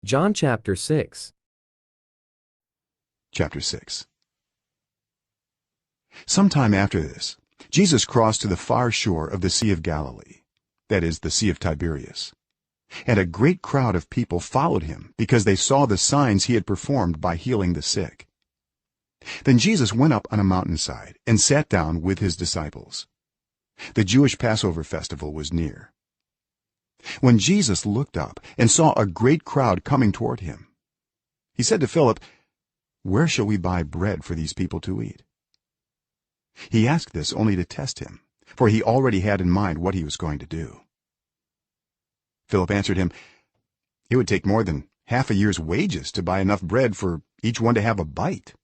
John chapter 6. Chapter 6. Sometime after this, Jesus crossed to the far shore of the Sea of Galilee, that is, the Sea of Tiberias. And a great crowd of people followed him because they saw the signs he had performed by healing the sick. Then Jesus went up on a mountainside and sat down with his disciples. The Jewish Passover festival was near. When Jesus looked up and saw a great crowd coming toward him, he said to Philip, "Where shall we buy bread for these people to eat?" He asked this only to test him, for he already had in mind what he was going to do. Philip answered him, "It would take more than half a year's wages to buy enough bread for each one to have a bite."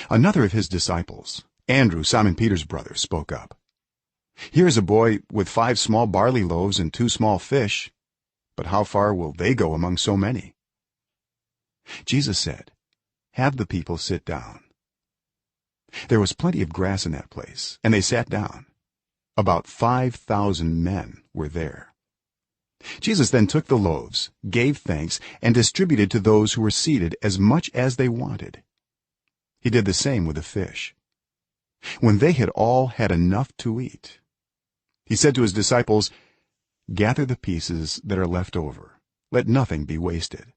Another of his disciples, Andrew, Simon Peter's brother, spoke up, "Here is a boy with 5 small barley loaves and 2 small fish, but how far will they go among so many?" Jesus said, "Have the people sit down." There was plenty of grass in that place, and they sat down. About 5,000 men were there. Jesus then took the loaves, gave thanks, and distributed to those who were seated as much as they wanted. He did the same with the fish. When they had all had enough to eat, he said to his disciples, "Gather the pieces that are left over. Let nothing be wasted."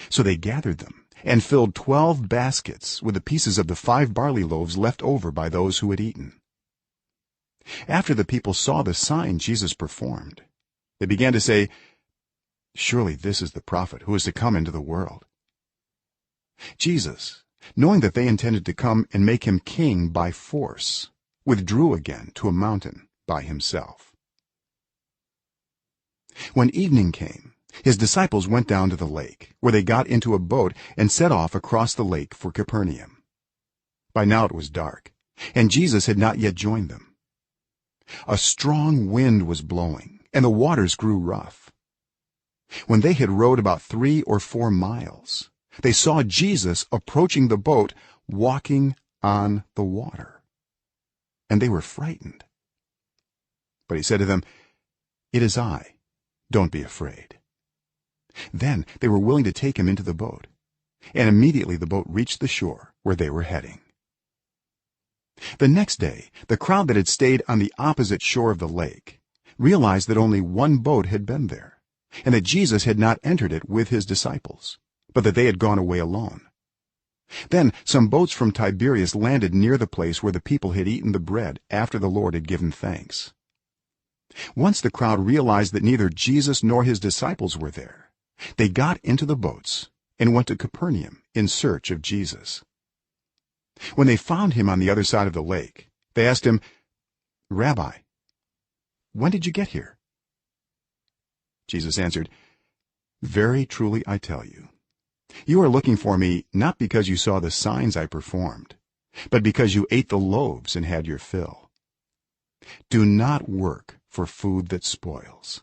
So they gathered them and filled 12 baskets with the pieces of the 5 barley loaves left over by those who had eaten. After the people saw the sign Jesus performed, they began to say, "Surely this is the prophet who is to come into the world." Jesus, knowing that they intended to come and make him king by force, withdrew again to a mountain by himself. When evening came, his disciples went down to the lake, where they got into a boat and set off across the lake for Capernaum. By now it was dark, and Jesus had not yet joined them. A strong wind was blowing, and the waters grew rough. When they had rowed about 3 or 4 miles, they saw Jesus approaching the boat, walking on the water, and they were frightened. But he said to them, "It is I. Don't be afraid." Then they were willing to take him into the boat, and immediately the boat reached the shore where they were heading. The next day, the crowd that had stayed on the opposite shore of the lake realized that only one boat had been there, and that Jesus had not entered it with his disciples, but that they had gone away alone. Then some boats from Tiberias landed near the place where the people had eaten the bread after the Lord had given thanks. Once the crowd realized that neither Jesus nor his disciples were there, they got into the boats and went to Capernaum in search of Jesus. When they found him on the other side of the lake, they asked him, "Rabbi, when did you get here?" Jesus answered, "Very truly I tell you, you are looking for me not because you saw the signs I performed, but because you ate the loaves and had your fill. Do not work for food that spoils,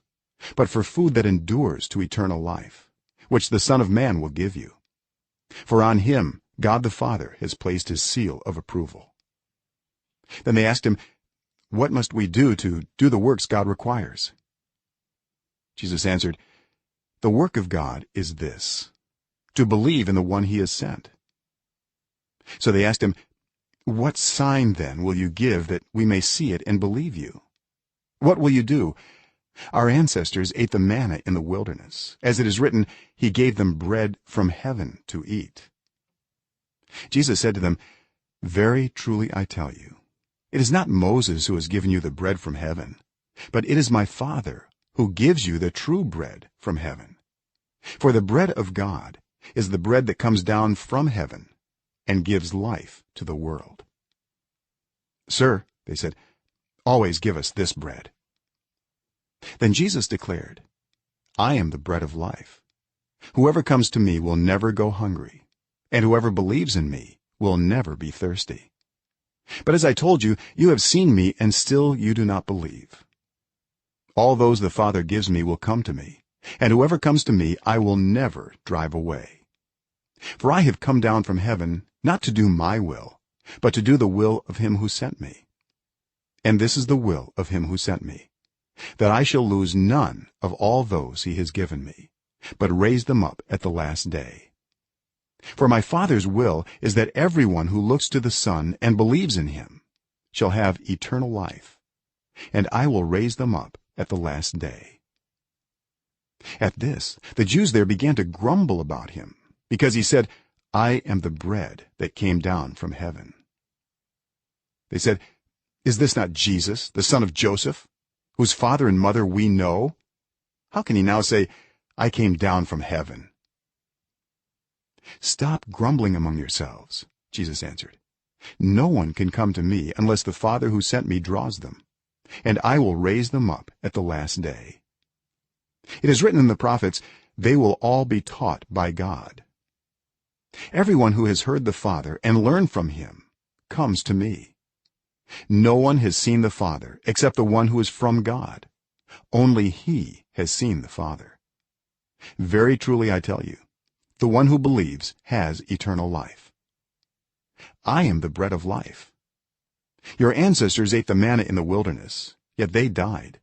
but for food that endures to eternal life, which the Son of Man will give you. For on him God the Father has placed his seal of approval." Then they asked him, "What must we do to do the works God requires?" Jesus answered, "The work of God is this, to believe in the one he has sent." So they asked him, "What sign then will you give that we may see it and believe you? What will you do? Our ancestors ate the manna in the wilderness, as it is written, he gave them bread from heaven to eat." Jesus said to them, "Very truly I tell you, it is not Moses who has given you the bread from heaven, but it is my Father who gives you the true bread from heaven. For the bread of God is the bread that comes down from heaven and gives life to the world." "Sir," they said, "always give us this bread." Then Jesus declared, "I am the bread of life. Whoever comes to me will never go hungry, and whoever believes in me will never be thirsty. But as I told you, you have seen me, and still you do not believe. All those the Father gives me will come to me, and whoever comes to me I will never drive away. For I have come down from heaven not to do my will, but to do the will of him who sent me. And this is the will of him who sent me, that I shall lose none of all those he has given me, but raise them up at the last day. For my Father's will is that everyone who looks to the Son and believes in him shall have eternal life, and I will raise them up at the last day." At this the Jews there began to grumble about him, because he said, "I am the bread that came down from heaven." They said, "Is this not Jesus, the son of Joseph, whose father and mother we know? How can he now say, 'I came down from heaven'?" "Stop grumbling among yourselves," Jesus answered. "No one can come to me unless the Father who sent me draws them, and I will raise them up at the last day. It is written in the prophets, 'They will all be taught by God.' Everyone who has heard the Father and learned from him comes to me. No one has seen the Father except the one who is from God. Only he has seen the Father. Very truly I tell you, the one who believes has eternal life. I am the bread of life. Your ancestors ate the manna in the wilderness, yet they died.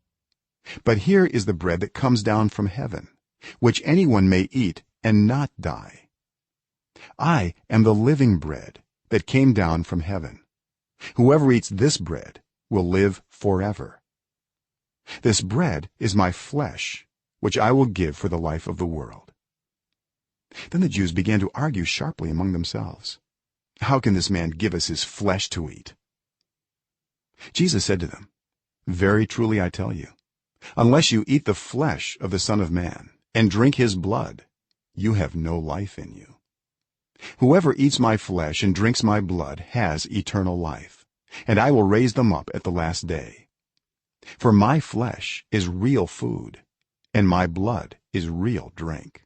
But here is the bread that comes down from heaven, which anyone may eat and not die. I am the living bread that came down from heaven. Whoever eats this bread will live forever. This bread is my flesh, which I will give for the life of the world." Then the Jews began to argue sharply among themselves, "How can this man give us his flesh to eat?" Jesus said to them, "Very truly I tell you, unless you eat the flesh of the Son of Man and drink his blood, you have no life in you. Whoever eats my flesh and drinks my blood has eternal life, and I will raise them up at the last day. For my flesh is real food, and my blood is real drink.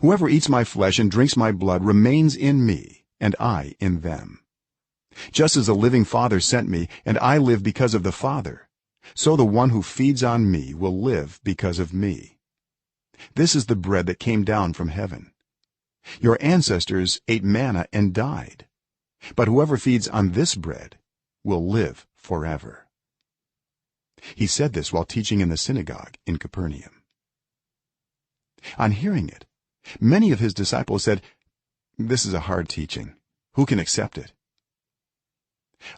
Whoever eats my flesh and drinks my blood remains in me, and I in them. Just as the living Father sent me, and I live because of the Father, so the one who feeds on me will live because of me. This is the bread that came down from heaven. Your ancestors ate manna and died, but whoever feeds on this bread will live forever." He said this while teaching in the synagogue in Capernaum. On hearing it, many of his disciples said, "This is a hard teaching. Who can accept it?"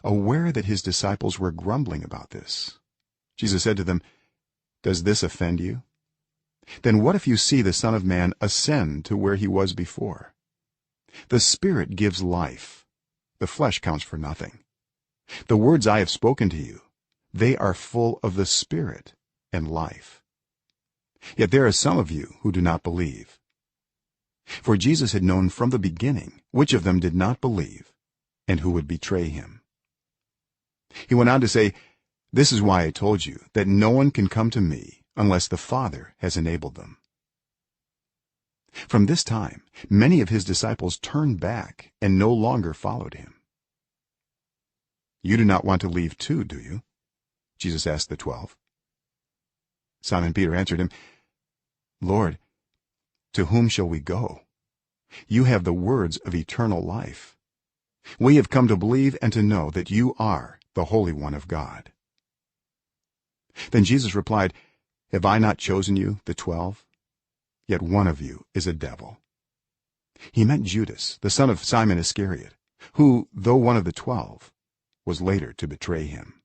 Aware that his disciples were grumbling about this, Jesus said to them, "Does this offend you? Then what if you see the Son of Man ascend to where he was before? The Spirit gives life, the flesh counts for nothing. The words I have spoken to you, they are full of the Spirit and life. Yet there are some of you who do not believe." For Jesus had known from the beginning which of them did not believe and who would betray him. He went on to say, "This is why I told you that no one can come to me unless the Father has enabled them." From this time many of his disciples turned back and no longer followed him. "You do not want to leave too, do you?" Jesus asked the 12. Simon Peter answered him, "Lord, to whom shall we go? You have the words of eternal life. We have come to believe and to know that you are the Holy One of God." Then Jesus replied, "Have I not chosen you, the 12? Yet one of you is a devil." He meant Judas, the son of Simon Iscariot, who, though one of the 12, was later to betray him.